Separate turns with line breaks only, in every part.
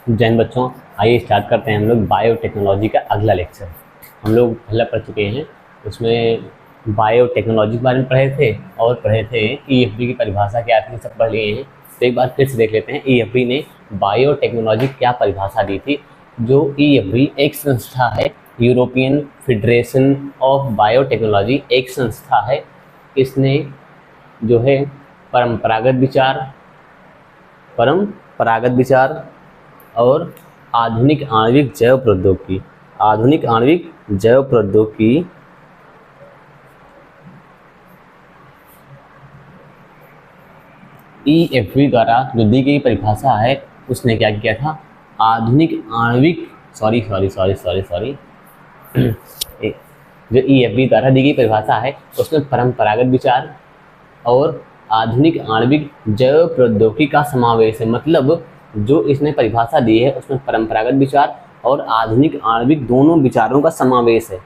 जैन बच्चों, आइए स्टार्ट करते हैं हम लोग बायोटेक्नोलॉजी का अगला लेक्चर। हम लोग पहला पढ़ चुके हैं, उसमें बायोटेक्नोलॉजी के बारे में पढ़े थे और पढ़े थे ईएफबी की परिभाषा क्या थी, सब पढ़ लिए हैं। तो एक बार फिर से देख लेते हैं ईएफबी ने बायोटेक्नोलॉजी क्या परिभाषा दी थी। जो ईएफबी एक संस्था है, यूरोपियन फेडरेशन ऑफ बायोटेक्नोलॉजी एक संस्था है। इसने जो है परंपरागत विचार और आधुनिक आणविक जैव प्रौद्योगिकी ईएफबी द्वारा जो दी गई परिभाषा है, उसने क्या किया था, जो ईएफबी द्वारा दी गई परिभाषा है उसमें परंपरागत विचार और आधुनिक आणविक जैव प्रौद्योगिकी का समावेश है। मतलब जो इसने परिभाषा दी है उसमें परंपरागत विचार और आधुनिक आणविक दोनों विचारों का समावेश है।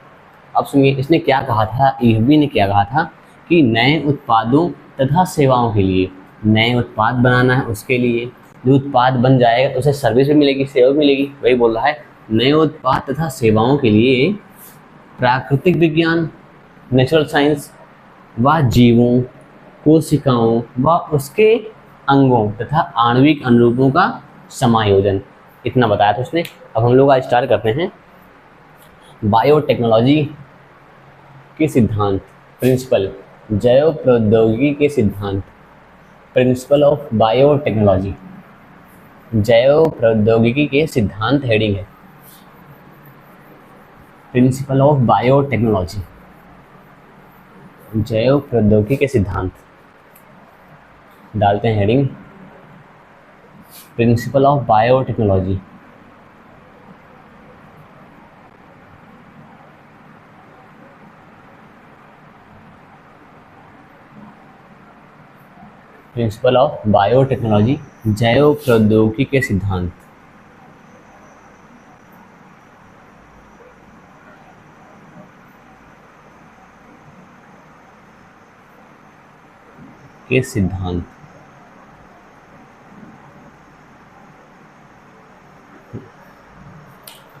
अब सुनिए, इसने क्या कहा था, ईएफबी ने क्या कहा था कि नए उत्पादों तथा सेवाओं के लिए, नए उत्पाद बनाना है, उसके लिए जो उत्पाद बन जाएगा उसे सर्विस भी मिलेगी, सेवा भी मिलेगी। वही बोल रहा है, नए उत्पाद तथा सेवाओं के लिए प्राकृतिक विज्ञान, नेचुरल साइंस व जीवों, कोशिकाओं व उसके अंगों तथा आणविक अनुरूपों का समायोजन, इतना बताया था उसने। अब हम लोग आज स्टार्ट करते हैं बायोटेक्नोलॉजी के सिद्धांत, प्रिंसिपल, जैव प्रौद्योगिकी के सिद्धांत, प्रिंसिपल ऑफ बायोटेक्नोलॉजी, जैव प्रौद्योगिकी के सिद्धांत हेडिंग है, प्रिंसिपल ऑफ बायोटेक्नोलॉजी, जैव प्रौद्योगिकी के सिद्धांत, डालते हैं heading principle of biotechnology. Principle of biotechnology, जैव प्रौद्योगिकी के सिद्धांत।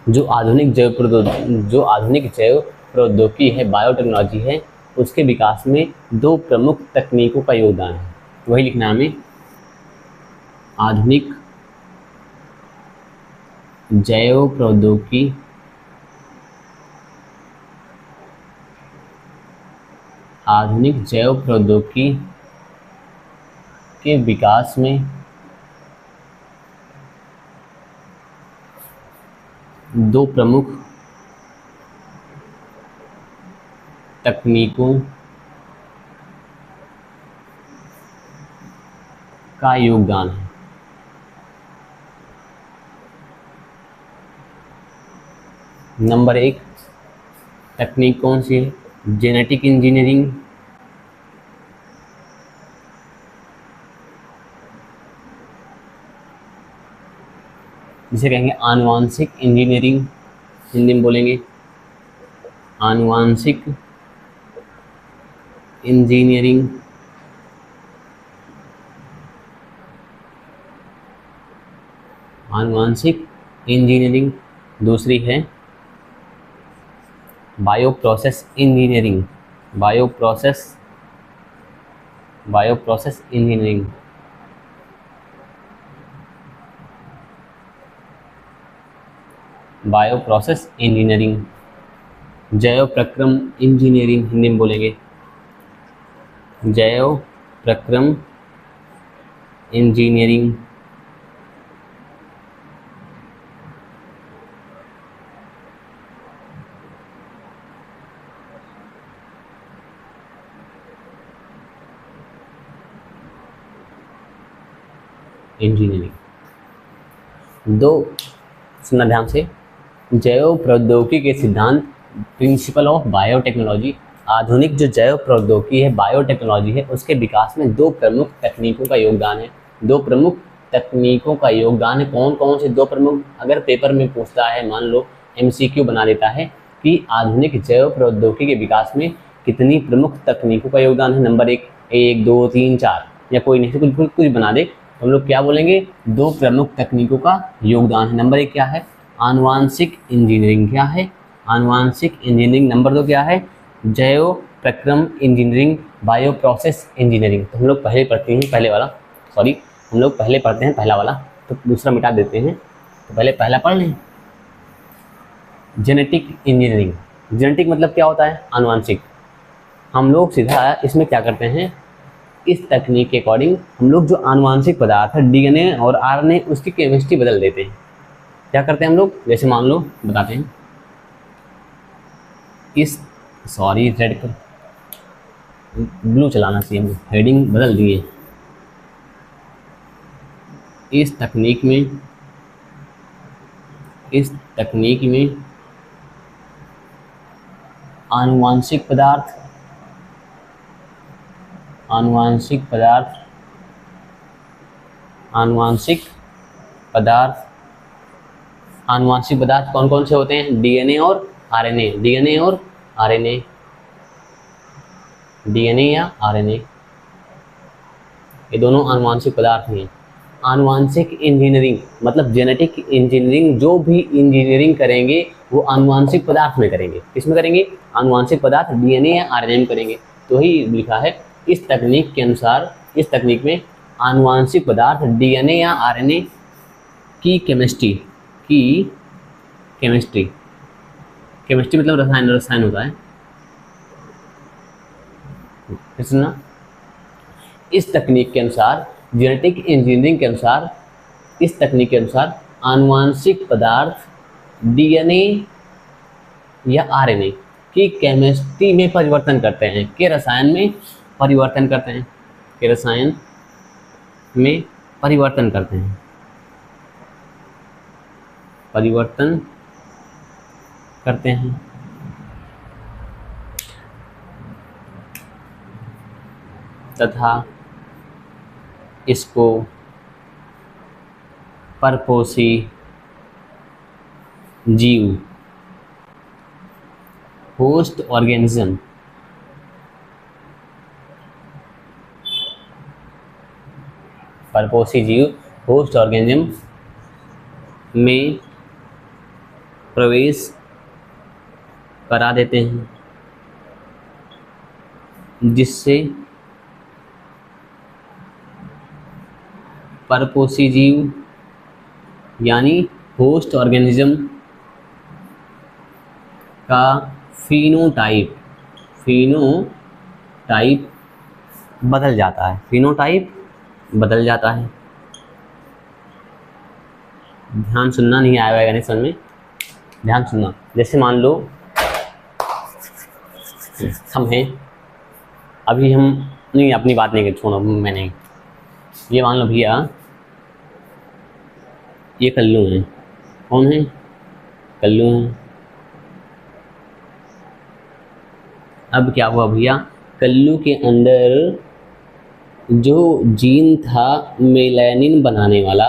जो आधुनिक जैव प्रौद्योगिकी है, बायोटेक्नोलॉजी है, उसके विकास में दो प्रमुख तकनीकों का योगदान है। वही लिखना है हमें, आधुनिक जैव प्रौद्योगिकी के विकास में दो प्रमुख तकनीकों का योगदान है। नंबर 1 तकनीक कौन सी है, जेनेटिक इंजीनियरिंग, जिसे कहेंगे आनुवांशिक इंजीनियरिंग, हिंदी में बोलेंगे आनुवांशिक इंजीनियरिंग। दूसरी है बायोप्रोसेस इंजीनियरिंग, बायोप्रोसेस इंजीनियरिंग, जैव प्रक्रम इंजीनियरिंग, हिंदी में बोलेंगे जैव प्रक्रम इंजीनियरिंग। दो, सुनना ध्यान से, जैव प्रौद्योगिकी के सिद्धांत, प्रिंसिपल ऑफ बायोटेक्नोलॉजी, आधुनिक जो जैव प्रौद्योगिकी है, बायोटेक्नोलॉजी है, उसके विकास में दो प्रमुख तकनीकों का योगदान है। कौन कौन से दो प्रमुख, अगर पेपर में पूछता है, मान लो एमसीक्यू बना देता है कि आधुनिक जैव प्रौद्योगिकी के विकास में कितनी प्रमुख तकनीकों का योगदान है, नंबर 1, 1, 2, 3, 4 या कोई नहीं, कुछ बना दे, हम लोग क्या बोलेंगे, दो प्रमुख तकनीकों का योगदान है। नंबर 1 क्या है, आनुवांशिक इंजीनियरिंग। क्या है, आनुवांशिक इंजीनियरिंग। नंबर 2 क्या है, जैव प्रक्रम इंजीनियरिंग, बायो प्रोसेस इंजीनियरिंग। तो हम लोग पहले पढ़ते हैं पहले वाला, सॉरी हम लोग पहले पढ़ते हैं पहला वाला, तो दूसरा मिटा देते हैं। तो पहले पहला पढ़ लें, जेनेटिक इंजीनियरिंग। जेनेटिक मतलब क्या होता है, आनुवांशिक। हम लोग सीधा इसमें क्या करते हैं, इस तकनीक के अकॉर्डिंग हम लोग जो आनुवांशिक पदार्थ है डीएनए और आरएनए उसकी केमिस्ट्री बदल देते हैं। क्या करते हैं हम लोग, जैसे मान लो बताते हैं, इस सॉरी रेड पर ब्लू चलाना चाहिए, हम हेडिंग बदल दिए। इस तकनीक में आनुवांशिक पदार्थ कौन कौन से होते हैं, डीएनए और आरएनए। डीएनए या आरएनए ये दोनों आनुवांशिक पदार्थ हैं। आनुवांशिक इंजीनियरिंग मतलब जेनेटिक इंजीनियरिंग, जो भी इंजीनियरिंग करेंगे वो आनुवांशिक पदार्थ में करेंगे। किसमें करेंगे, आनुवांशिक पदार्थ डीएनए या आरएनए में करेंगे। तो ही लिखा है, इस तकनीक के अनुसार, इस तकनीक में आनुवांशिक पदार्थ डीएनए या आरएनए की केमिस्ट्री मतलब रसायन होता है। सुनना, इस तकनीक के अनुसार, जेनेटिक इंजीनियरिंग के अनुसार, इस तकनीक के अनुसार आनुवांशिक पदार्थ डीएनए या आरएनए की केमिस्ट्री में परिवर्तन करते हैं, के रसायन में परिवर्तन करते हैं, तथा इसको परपोषी जीव, होस्ट ऑर्गेनिज्म में प्रवेश करा देते हैं, जिससे परपोषी जीव यानी होस्ट ऑर्गेनिज्म का फिनोटाइप बदल जाता है। ध्यान सुनना, नहीं आएगा नहीं समझ में, ध्यान सुनना। जैसे मान लो हम हैं, अभी हम नहीं, अपनी बात नहीं छोड़ो, मैंने ये मान लो भैया ये कल्लू हैं। कौन है, कल्लू हैं। अब क्या हुआ भैया, कल्लू के अंदर जो जीन था मेलानिन बनाने वाला,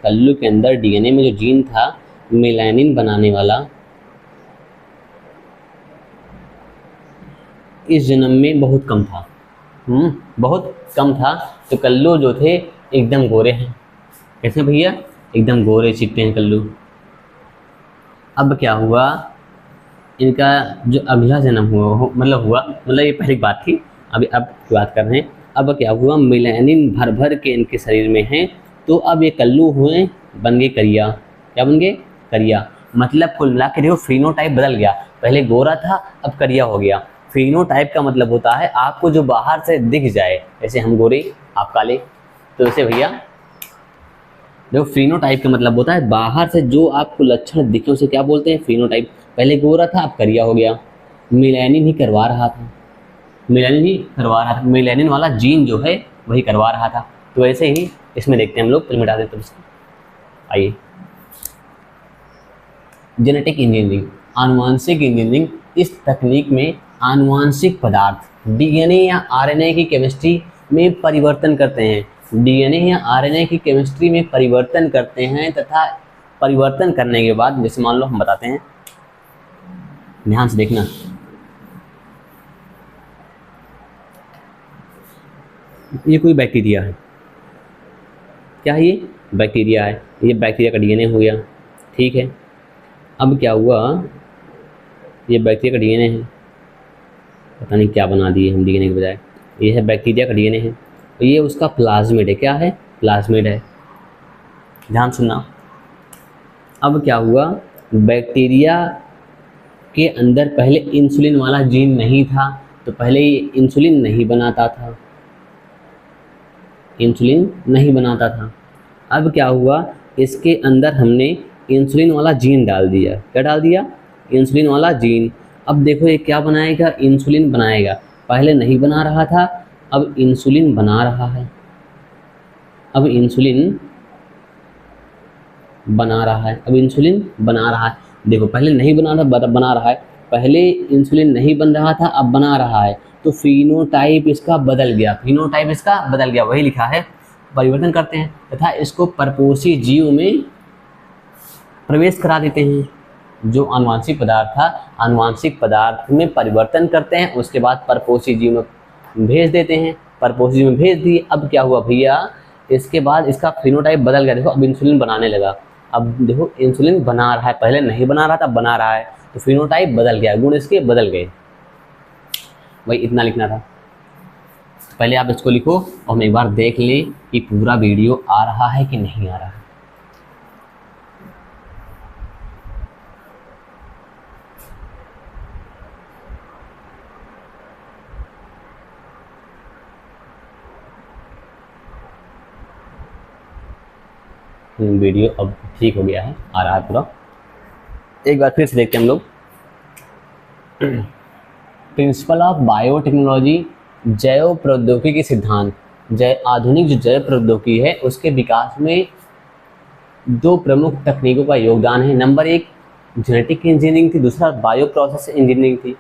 कल्लू के अंदर डीएनए में जो जीन था मेलानिन बनाने वाला, इस जन्म में बहुत कम था। तो कल्लू जो थे एकदम गोरे हैं। कैसे भैया, एकदम गोरे चिट्टे हैं कल्लू। अब क्या हुआ, इनका जो अगला जन्म हुआ ये पहली बात थी, अब की बात कर रहे हैं। अब क्या हुआ, मेलानिन भर के इनके शरीर में है, तो अब ये कल्लू हुए, बन गए करिया। क्या बन गए, करिया। मतलब कुल मिला के देखो फिनोटाइप बदल गया, पहले गोरा था अब करिया हो गया। फिनोटाइप का मतलब होता है आपको जो बाहर से दिख जाए, जैसे हम गोरे आप काले, तो ऐसे भैया देखो फिनोटाइप का मतलब होता है बाहर से जो आपको लक्षण दिखे उसे क्या बोलते हैं, फिनोटाइप। पहले गोरा था अब करिया हो गया, मेलानिन ही करवा रहा था, मेलानिन वाला जीन जो है वही करवा रहा था। तो ऐसे ही इसमें देखते हैं हम लोग, मिटा देते हैं इसको। आइए, जेनेटिक इंजीनियरिंग, आनुवांशिक इंजीनियरिंग, इस तकनीक में आनुवांशिक पदार्थ डीएनए या आरएनए की केमिस्ट्री में परिवर्तन करते हैं, तथा परिवर्तन करने के बाद, जैसे मान लो हम बताते हैं, ध्यान से देखना, ये कोई बैक्टीरिया है, क्या है ये? बैक्टीरिया है। ये बैक्टीरिया का डीएनए हो गया, ठीक है। अब क्या हुआ, ये बैक्टीरिया का डीएनए है, पता नहीं क्या बना दिए हम डीएनए के बजाय। ये है बैक्टीरिया का डीएनए है, तो ये उसका प्लाज्मिड है। क्या है? प्लाज्मिड है। ध्यान सुनना। अब क्या हुआ, बैक्टीरिया के अंदर पहले इंसुलिन वाला जीन नहीं था, तो पहले ये इंसुलिन नहीं बनाता था, इंसुलिन नहीं बनाता था। अब क्या हुआ, इसके अंदर हमने इंसुलिन वाला जीन डाल दिया। क्या डाल दिया? इंसुलिन वाला जीन। अब देखो ये क्या बनाएगा, इंसुलिन बनाएगा। पहले नहीं बना रहा था, अब इंसुलिन बना रहा है। अब इंसुलिन बना रहा है, अब इंसुलिन बना रहा है। देखो पहले नहीं बना था, बना रहा है। पहले इंसुलिन नहीं बन रहा था, अब बना रहा है, तो फिनोटाइप इसका बदल गया। फिनोटाइप इसका बदल गया, वही लिखा है। परिवर्तन करते हैं तथा इसको परपोषी जीव में प्रवेश करा देते हैं। जो आनुवांशिक पदार्थ था, आनुवांशिक पदार्थ में परिवर्तन करते हैं, उसके बाद परपोषी जीव में भेज देते हैं। परपोषी जीव में भेज दिए। अब क्या हुआ भैया, इसके बाद इसका फिनोटाइप बदल गया। देखो अब इंसुलिन बनाने लगा। अब देखो इंसुलिन बना रहा है, पहले नहीं बना रहा था, बना रहा है, तो फिनोटाइप बदल गया, गुण इसके बदल गए। वही इतना लिखना था। पहले आप इसको लिखो और हम एक बार देख लें कि पूरा वीडियो आ रहा है कि नहीं आ रहा है। वीडियो अब ठीक हो गया है, आ रहा है पूरा। एक बार फिर से देखते हैं हम लोग। प्रिंसिपल ऑफ बायोटेक्नोलॉजी, जैव प्रौद्योगिकी के सिद्धांत। आधुनिक जो जैव प्रौद्योगिकी है उसके विकास में दो प्रमुख तकनीकों का योगदान है। नंबर एक जेनेटिक इंजीनियरिंग थी, दूसरा बायो प्रोसेस इंजीनियरिंग थी।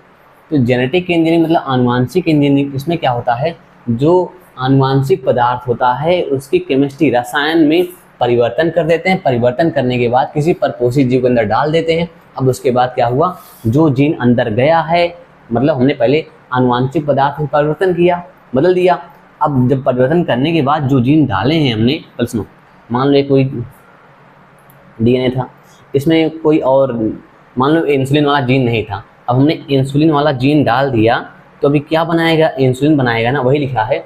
तो जेनेटिक इंजीनियरिंग मतलब आनुवांशिक इंजीनियरिंग। इसमें क्या होता है, जो आनुवांशिक पदार्थ होता है उसकी केमिस्ट्री, रसायन में परिवर्तन कर देते हैं। परिवर्तन करने के बाद किसी परपोषी जीव के अंदर डाल देते हैं। अब उसके बाद क्या हुआ, जो जीन अंदर गया है, मतलब हमने पहले आनुवांशिक पदार्थ में परिवर्तन किया, बदल दिया। अब जब परिवर्तन करने के बाद जो जीन डाले हैं हमने, पहले सुनो, मान लो कोई डीएनए था, इसमें कोई और, मान लो इंसुलिन वाला जीन नहीं था, अब हमने इंसुलिन वाला जीन डाल दिया, तो अभी क्या बनाएगा, इंसुलिन बनाएगा ना। वही लिखा है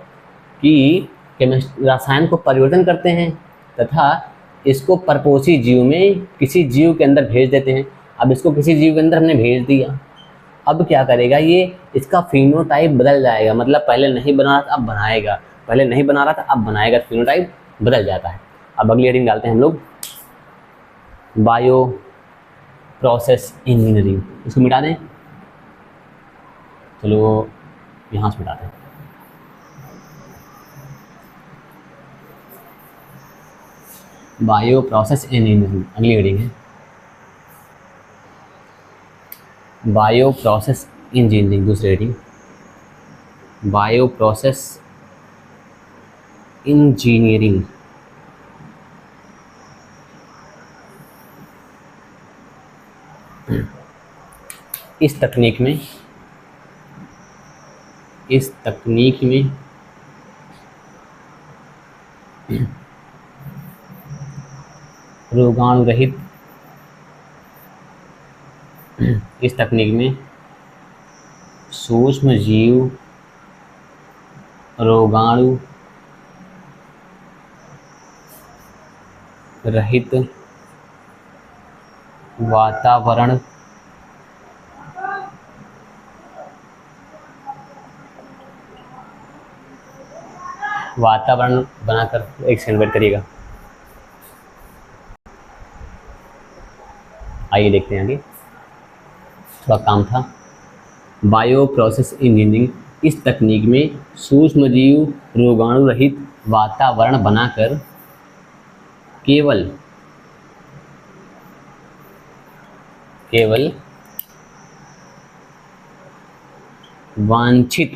कि रसायन को परिवर्तन करते हैं तथा इसको परपोषी जीव में किसी जीव के अंदर भेज देते हैं। अब इसको किसी जीव के अंदर हमने भेज दिया, अब क्या करेगा ये, इसका फिनोटाइप बदल जाएगा। मतलब पहले नहीं बना रहा था, अब बनाएगा, पहले नहीं बना रहा था, अब बनाएगा, फिनोटाइप बदल जाता है। अब अगली हेडिंग डालते हैं हम लोग, बायो प्रोसेस इंजीनियरिंग। इसको मिटा दें, चलो यहाँ से मिटाते हैं। बायो प्रोसेस इंजीनियरिंग अगली हेडिंग है, बायो प्रोसेस इंजीनियरिंग दूसरी हेडिंग, बायो प्रोसेस इंजीनियरिंग। इस तकनीक में रोगाणु रहित, इस तकनीक में सूक्ष्म जीव रोगाणु रहित वातावरण बनाकर, एक सेकंड वेट करिएगा, आइए देखते हैं आगे, थोड़ा काम था। बायो प्रोसेस इंजीनियरिंग, इस तकनीक में सूक्ष्मजीव रोगाणु रहित वातावरण बनाकर केवल वांछित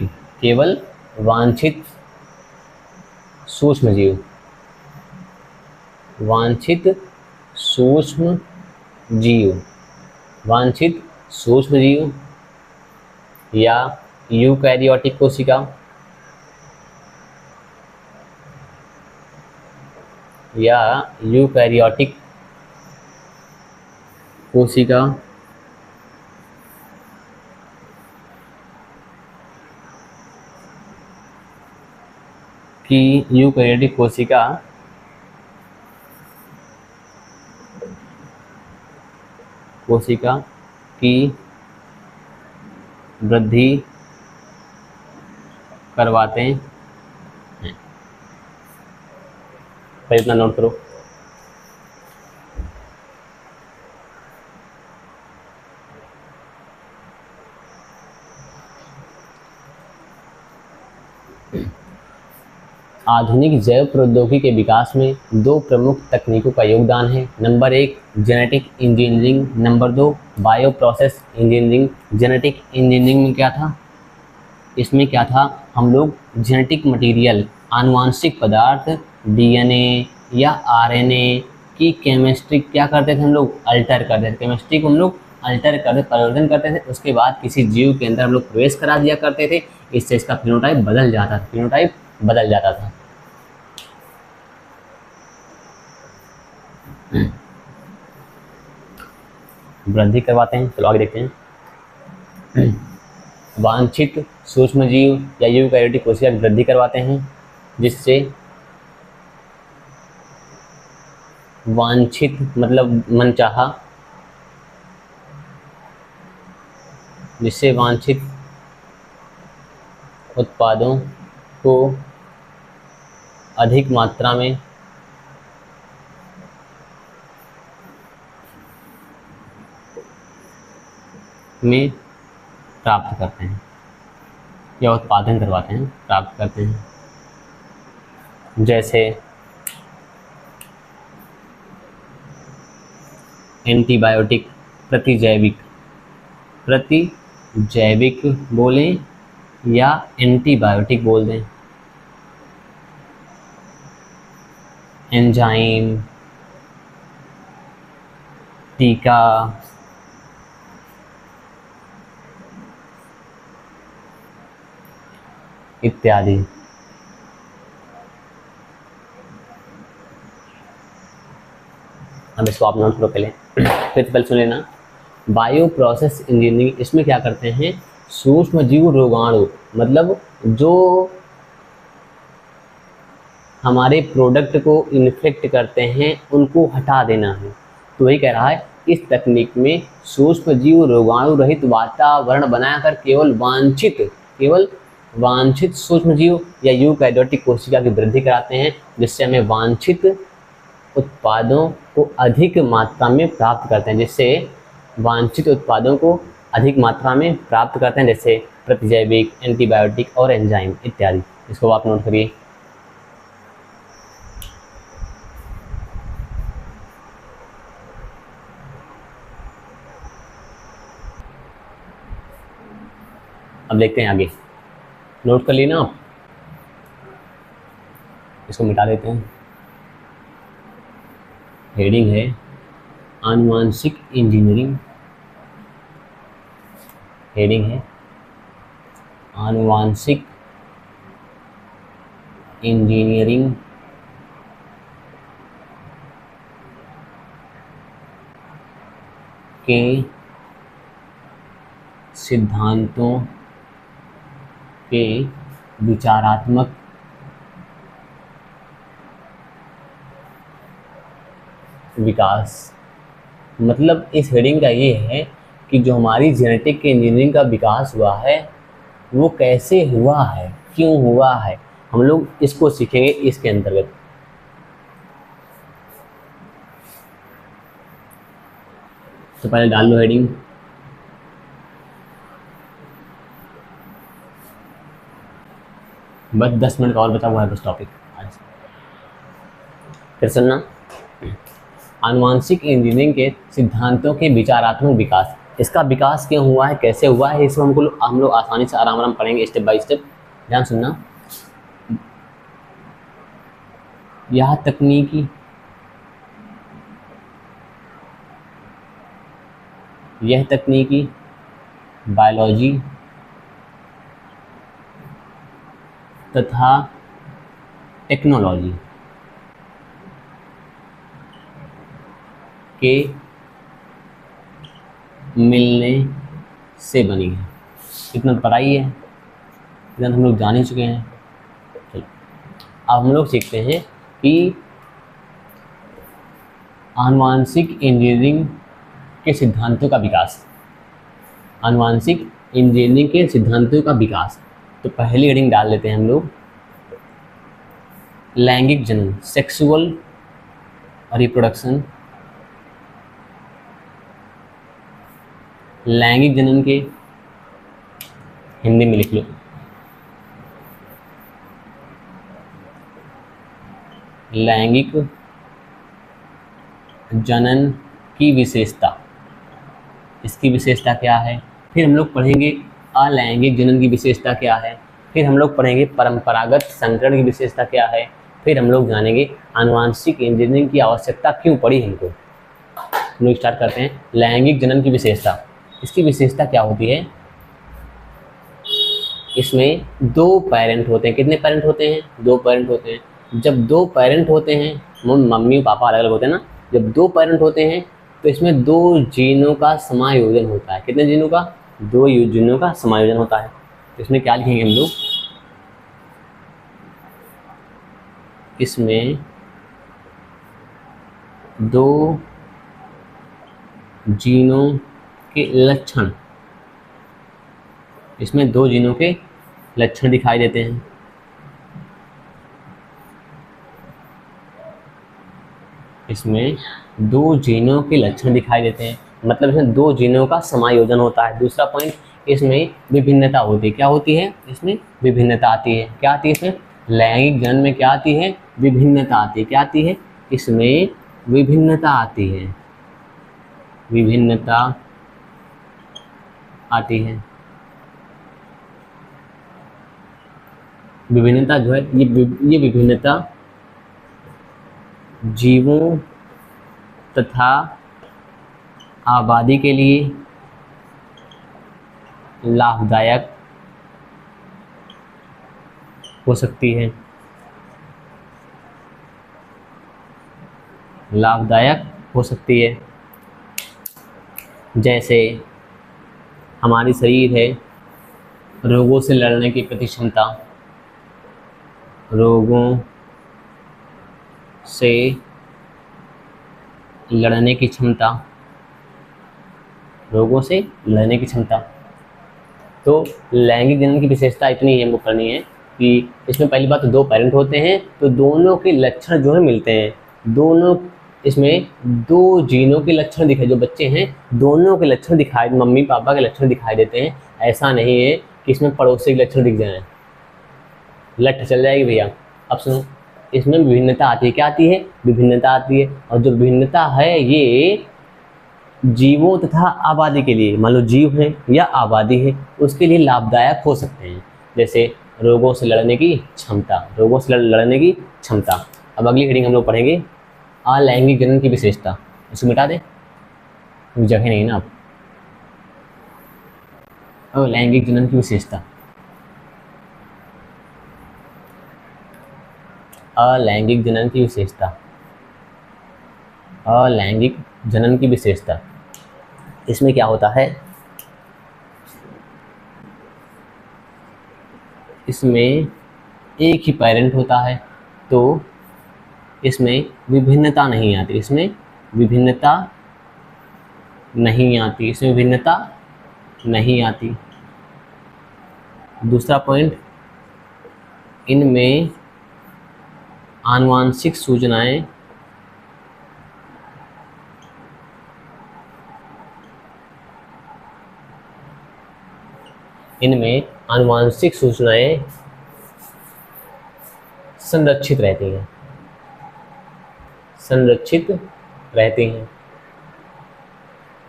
सूक्ष्मजीव, वांछित सूक्ष्मजीव या यूकैरियोटिक कोशिका या यूकैरियोटिक कोशिका की यूकैरियोटिक कोशिका की वृद्धि करवाते हैं। फिर इतना नोट करो। आधुनिक जैव प्रौद्योगिकी के विकास में दो प्रमुख तकनीकों का योगदान है। Number 1 genetic engineering, number 2 bio process engineering. Genetic engineering में क्या था? इसमें क्या था, हम लोग जेनेटिक मटेरियल, आनुवांशिक पदार्थ, डीएनए या आरएनए की केमिस्ट्री क्या करते थे, हम लोग अल्टर करते थे। केमिस्ट्री को हम लोग अल्टर करते, परिवर्तन करते थे। उसके बाद किसी जीव के अंदर हम लोग प्रवेश करा दिया करते थे। इससे इसका फिनोटाइप बदल जाता था, फिनोटाइप बदल जाता था। वृद्धि करवाते हैं। चलो आगे देखते हैं। वांछित सूक्ष्मजीव या यूकैरियोटिक कोशिका की वृद्धि करवाते हैं, जिससे वांछित मतलब मनचाहा, जिससे वांछित उत्पादों को अधिक मात्रा में प्राप्त करते हैं या उत्पादन करवाते हैं, प्राप्त करते हैं। जैसे एंटीबायोटिक, प्रतिजैविक बोलें या एंटीबायोटिक बोल दें, एंजाइम, टीका, इत्यादि। अब इसको आप नोट करो पहले, फिर पहले सुन लेना। बायो प्रोसेस इंजीनियरिंग, इसमें क्या करते हैं, सूक्ष्म जीव रोगाणु, मतलब जो हमारे प्रोडक्ट को इन्फेक्ट करते हैं उनको हटा देना है। तो वही कह रहा है, इस तकनीक में सूक्ष्म जीव रोगाणु रहित वातावरण बनाकर केवल वांछित सूक्ष्म जीव या यूकैरियोटिक कोशिका की वृद्धि कराते हैं, जिससे हमें वांछित उत्पादों को अधिक मात्रा में प्राप्त करते हैं, जैसे प्रतिजैविक, एंटीबायोटिक और एंजाइम इत्यादि। इसको आप नोट करिए। अब देखते हैं आगे, नोट कर लेना आप, इसको मिटा देते हैं। हेडिंग है आनुवांशिक इंजीनियरिंग, हेडिंग है आनुवांशिक इंजीनियरिंग के सिद्धांतों के विचारात्मक विकास। मतलब इस हेडिंग का ये है कि जो हमारी जेनेटिक के इंजीनियरिंग का विकास हुआ है वो कैसे हुआ है, क्यों हुआ है, हम लोग इसको सीखेंगे इसके अंतर्गत। तो पहले डाल लो हेडिंग। बस 10 मिनट का और बचा हुआ है बस टॉपिक आज। फिर सुनना, आनुवांशिक इंजीनियरिंग के सिद्धांतों के विचारात्मक विकास। इसका विकास क्यों हुआ है, कैसे हुआ है, इसको हम लोग आसानी से आराम आराम पढ़ेंगे स्टेप बाय स्टेप। ध्यान सुनना। यह तकनीकी बायोलॉजी तथा टेक्नोलॉजी के मिलने से बनी है। इतना पता ही है, इतना हम लोग जान ही चुके हैं। चलो अब हम लोग सीखते हैं कि आनुवांशिक इंजीनियरिंग के सिद्धांतों का विकास। आनुवांशिक इंजीनियरिंग के सिद्धांतों का विकास। तो पहली हेडिंग डाल लेते हैं हम लोग, लैंगिक जनन, सेक्सुअल रिप्रोडक्शन। लैंगिक जनन के हिंदी में लिख लो, लैंगिक जनन की विशेषता। इसकी विशेषता क्या है? फिर हम लोग पढ़ेंगे अलैंगिक जनन की विशेषता क्या है। फिर हम लोग पढ़ेंगे परंपरागत संकरण की विशेषता क्या है। फिर हम लोग जानेंगे आनुवांशिक इंजीनियरिंग की आवश्यकता क्यों पड़ी हमको। हम लोग स्टार्ट करते हैं लैंगिक जनन की विशेषता। इसकी विशेषता क्या होती है? इसमें दो पेरेंट होते हैं। कितने पेरेंट होते हैं? दो पेरेंट होते हैं। जब दो पेरेंट होते हैं, मम्मी और पापा अलग अलग होते हैं ना, जब दो पेरेंट होते हैं तो इसमें दो जीनों का समायोजन होता है। कितने जीनों का? दो जीनों का समायोजन होता है। तो इसमें क्या लिखेंगे हम लोग? इसमें दो जीनों के लक्षण, इसमें दो जीनों के लक्षण दिखाई देते हैं। इसमें दो जीनों के लक्षण दिखाई देते हैं, मतलब इसमें दो जीनों का समायोजन होता है। दूसरा पॉइंट, इसमें विभिन्नता होती है। क्या होती है? इसमें विभिन्नता आती है। क्या आती है इसमें? लैंगिक जनन में क्या आती है? विभिन्नता आती है। क्या आती है? इसमें विभिन्नता आती है। विभिन्नता आती है। विभिन्नता जो है ये विभिन्नता जीवों तथा आबादी के लिए लाभदायक हो सकती है। लाभदायक हो सकती है। जैसे हमारी शरीर है, रोगों से लड़ने की प्रति क्षमता, रोगों से लड़ने की क्षमता, रोगों से लड़ने की क्षमता। तो लैंगिक जनन की विशेषता इतनी हमको करनी है कि इसमें पहली बात तो दो पेरेंट होते हैं तो दोनों के लक्षण जो है मिलते हैं। दोनों, इसमें दो जीनों के लक्षण दिखाई, जो बच्चे हैं दोनों के लक्षण दिखाई, मम्मी पापा के लक्षण दिखाई देते हैं। ऐसा नहीं है कि इसमें पड़ोसी के लक्षण दिख जाएं, लट चल जाएगी भैया। अब सुनो, इसमें विभिन्नता आती है। क्या आती है? विभिन्नता आती है। और जो विभिन्नता है ये जीवों तथा आबादी के लिए, मान लो जीव है या आबादी है, उसके लिए लाभदायक हो सकते हैं। जैसे रोगों से लड़ने की क्षमता, रोगों से लड़ने की क्षमता। अब अगली हेडिंग हम लोग पढ़ेंगे अलैंगिक जनन की विशेषता। इसको मिटा दें, जगह नहीं ना। अब लैंगिक जनन की विशेषता। अलैंगिक जनन की विशेषता। अलैंगिक जनन की विशेषता। इसमें क्या होता है? इसमें एक ही पेरेंट होता है तो इसमें विभिन्नता नहीं आती। इसमें विभिन्नता नहीं आती। इसमें विभिन्नता नहीं आती। दूसरा पॉइंट, इनमें आनुवांशिक सूचनाएं संरक्षित रहती हैं। संरक्षित रहती हैं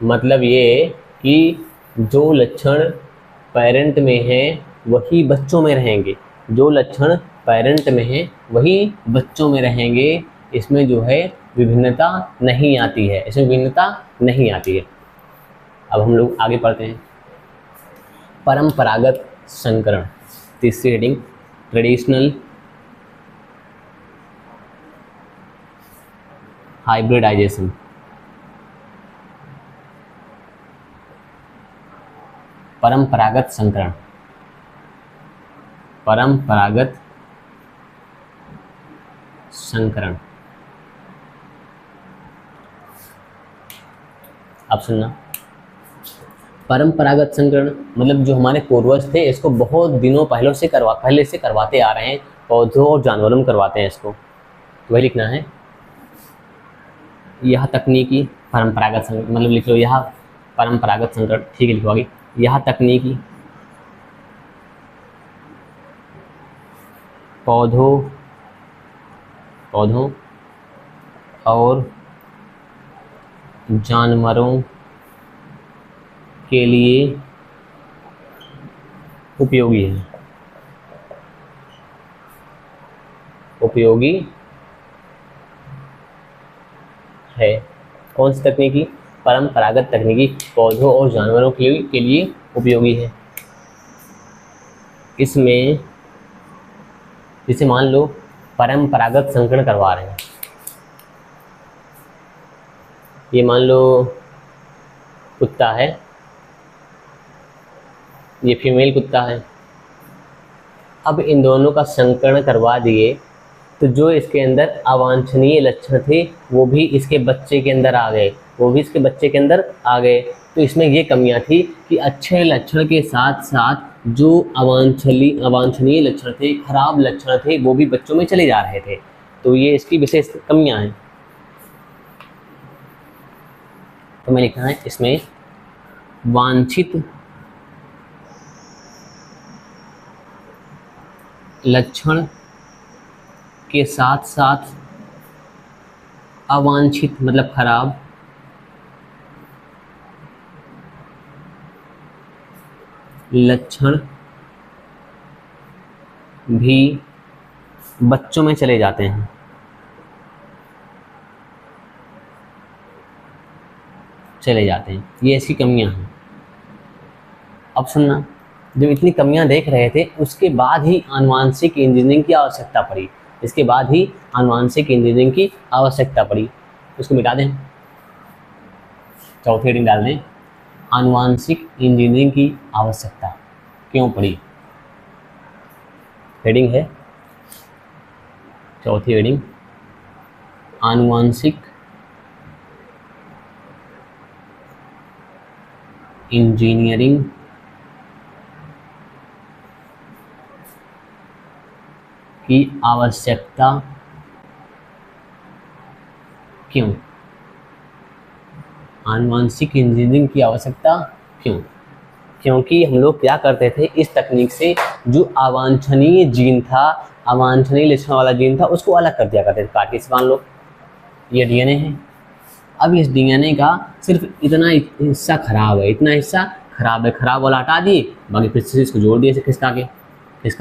मतलब ये कि जो लक्षण पेरेंट में हैं वही बच्चों में रहेंगे। जो लक्षण पेरेंट में हैं वही बच्चों में रहेंगे। इसमें जो है विभिन्नता नहीं आती है। इसमें विभिन्नता नहीं आती है। अब हम लोग आगे पढ़ते हैं परंपरागत संकरण। तीसरी हेडिंग, ट्रेडिशनल हाइब्रिडाइजेशन। परंपरागत संकरण, परंपरागत संकरण। अब सुनना, परंपरागत संकरण मतलब जो हमारे पूर्वज थे इसको बहुत दिनों पहले से करवाते आ रहे हैं, पौधों और जानवरों में करवाते हैं इसको, तो वही लिखना है। यह तकनीकी परंपरागत संकरण, मतलब लिख लो यह परंपरागत संकरण, ठीक है लिखवाओगे। यह तकनीकी पौधों और जानवरों के लिए उपयोगी है। कौन सी तकनीकी? परंपरागत तकनीकी पौधों और जानवरों के लिए उपयोगी है। इसमें जैसे मान लो परंपरागत संकरण करवा रहे हैं, ये मान लो कुत्ता है, ये फीमेल कुत्ता है, अब इन दोनों का संकरण करवा दिए तो जो इसके अंदर अवांछनीय लक्षण थे वो भी इसके बच्चे के अंदर आ गए, तो इसमें ये कमियां थी कि अच्छे लक्षण के साथ साथ जो अवांछनीय लक्षण थे, खराब लक्षण थे, वो भी बच्चों में चले जा रहे थे, तो ये इसकी विशेष कमियां हैं। तो मैं लिखना है इसमें वांछित लक्षण के साथ साथ अवांछित मतलब खराब लक्षण भी बच्चों में चले जाते हैं। ये इसकी कमियां हैं। अब सुनना, जब इतनी कमियां देख रहे थे उसके बाद ही आनुवांशिक इंजीनियरिंग की आवश्यकता पड़ी, उसको मिटा दें, चौथी हेडिंग डाल दें, आनुवांशिक इंजीनियरिंग की आवश्यकता क्यों पड़ी। हेडिंग है चौथी हेडिंग, आनुवांशिक इंजीनियरिंग की आवश्यकता क्यों। आनुवांशिक इंजीनियरिंग की आवश्यकता क्यों? क्योंकि हम लोग क्या करते थे, इस तकनीक से जो अवांछनीय जीन था, अवांछनीय लक्षण वाला जीन था, उसको अलग कर दिया करते थे काट के। मान लो ये डीएनए है, अब इस डीएनए का सिर्फ इतना हिस्सा खराब है, खराब वाला हटा दिए, बाकी फिर से इसको जोड़ दिए, खिसका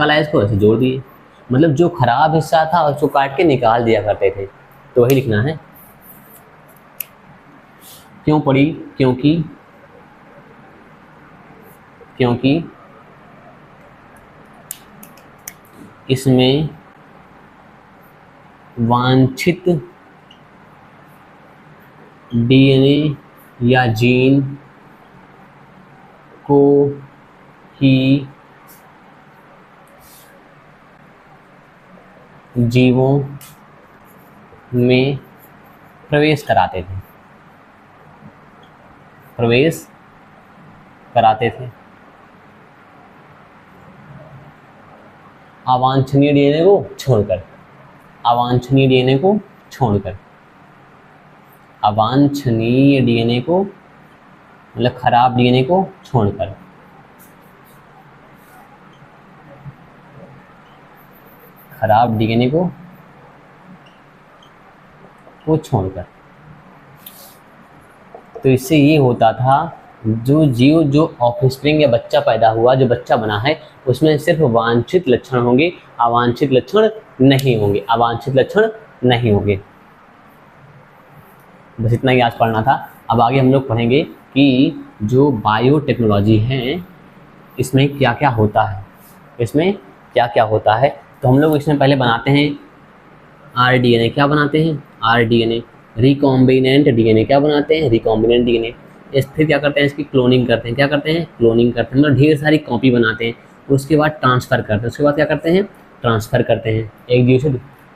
लाया इसको, ऐसे जोड़ दिए, मतलब जो खराब हिस्सा था उसको काट के निकाल दिया करते थे। तो वही लिखना है, क्यों पड़ी? क्योंकि इसमें वांछित डीएनए या जीन को ही जीवों में प्रवेश कराते थे। अवांछनीय डीएनए को छोड़कर, अवांछनीय डीएनए को मतलब खराब डीएनए को छोड़कर, तो इससे ये होता था, जो ऑफस्प्रिंग या बच्चा पैदा हुआ, जो बच्चा बना है, उसमें सिर्फ वांछित लक्षण होंगे, अवांछित लक्षण नहीं होंगे। बस इतना ही आज पढ़ना था। अब आगे हम लोग पढ़ेंगे कि जो बायोटेक्नोलॉजी है इसमें क्या क्या होता है। तो हम लोग इसमें पहले बनाते हैं आरडीएनए। क्या बनाते हैं? आरडीएनए। Recombinant DNA. क्या बनाते हैं? Recombinant DNA. फिर क्या करते हैं, इसकी क्लोनिंग करते हैं। क्या करते हैं, क्लोनिंग करते हैं, मतलब ढेर सारी कॉपी बनाते हैं। उसके बाद ट्रांसफ़र करते हैं। उसके बाद क्या करते हैं, ट्रांसफ़र करते हैं एक जीव से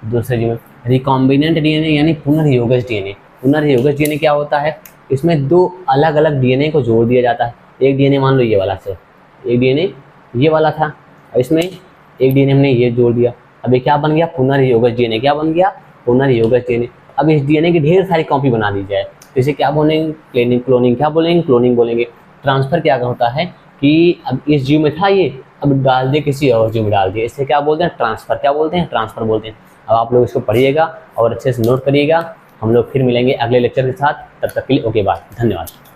दूसरे जीव में। रिकॉम्बिनेंट डीएनए यानी पुनर्योगज डीएनए। पुनर्योगज डीएनए क्या होता है, इसमें दो अलग अलग डीएनए को जोड़ दिया जाता है। एक डीएनए मान लो ये वाला से, एक डीएनए ये वाला था, इसमें एक डीएनए हमने ये जोड़ दिया। अब ये क्या बन गया, पुनर्योगज डीएनए। क्या बन गया, पुनर्योगज डीएनए। अब इस डीएनए की ढेर सारी कॉपी बना दी जाए तो इसे क्या बोलेंगे, क्लोनिंग। क्लोनिंग क्या बोलेंगे, क्लोनिंग बोलेंगे। ट्रांसफ़र क्या होता है कि अब इस जीव में था ये, अब डाल दिए किसी और जीव में डाल दिए, इससे क्या बोलते हैं, ट्रांसफ़र। क्या बोलते हैं, ट्रांसफ़र बोलते हैं। अब आप लोग इसको पढ़िएगा और अच्छे से नोट करिएगा। हम लोग फिर मिलेंगे अगले लेक्चर के साथ, तब तक के लिए ओके बाय, धन्यवाद।